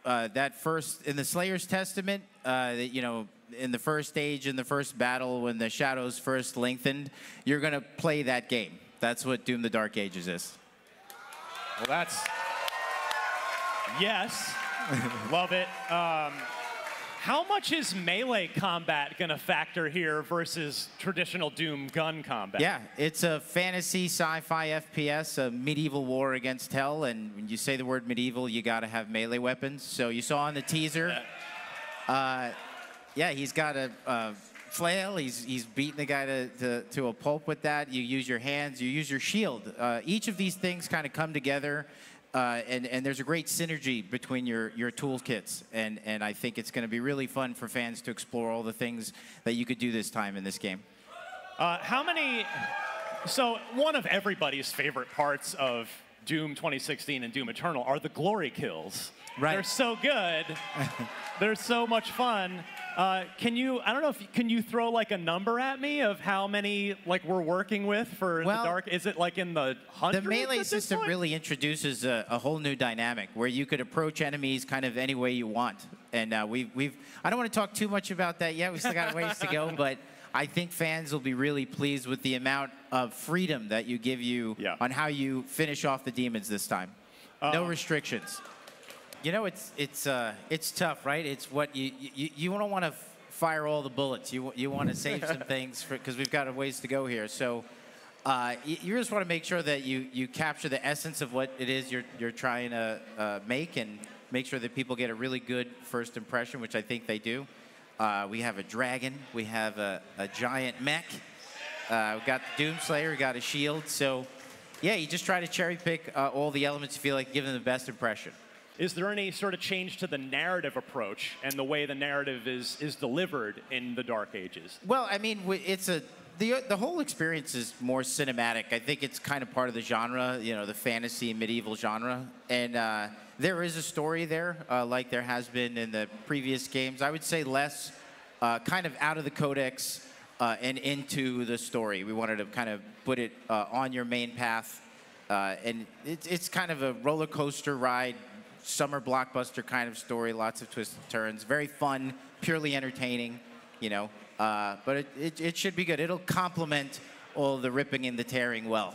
that first in the Slayer's Testament, you know, in the first stage, in the first battle, when the shadows first lengthened, you're going to play that game. That's what Doom the Dark Ages is. Well, that's... Yes. Love it. How much is melee combat going to factor here versus traditional Doom gun combat? Yeah, it's a fantasy sci-fi FPS, a medieval war against hell, and when you say the word medieval, you got to have melee weapons. So you saw in the teaser, yeah, he's got a flail. He's beating the guy to a pulp with that. You use your hands, you use your shield. Each of these things kind of come together. And there's a great synergy between your toolkits, and I think it's going to be really fun for fans to explore all the things that you could do this time in this game. How many? So one of everybody's favorite parts of Doom 2016 and Doom Eternal are the glory kills. Right. They're so good. They're so much fun. Can you? I don't know if can you throw like a number at me of how many like we're working with for the dark? Is it like in the hundreds? The melee system really introduces a whole new dynamic where you could approach enemies kind of any way you want. And we've I don't want to talk too much about that yet. We still got ways to go, but I think fans will be really pleased with the amount of freedom that you give you on how you finish off the demons this time. No restrictions. You know, it's tough, right? It's what you don't want to fire all the bullets. You want to save some things because we've got a ways to go here. So you just want to make sure that you capture the essence of what it is you're trying to make, and make sure that people get a really good first impression, which I think they do. We have a dragon. We have a giant mech. We've got the Doomslayer. We got a shield. So yeah, you just try to cherry pick all the elements you feel like give them the best impression. Is there any sort of change to the narrative approach and the way the narrative is delivered in the Dark Ages? Well, I mean, the whole experience is more cinematic. I think it's kind of part of the genre, you know, the fantasy medieval genre. And there is a story there, like there has been in the previous games. I would say less kind of out of the codex and into the story. We wanted to kind of put it on your main path. And it's kind of a roller coaster ride, summer blockbuster kind of story, lots of twists and turns, very fun, purely entertaining, you know, but it should be good. It'll complement all the ripping and the tearing well.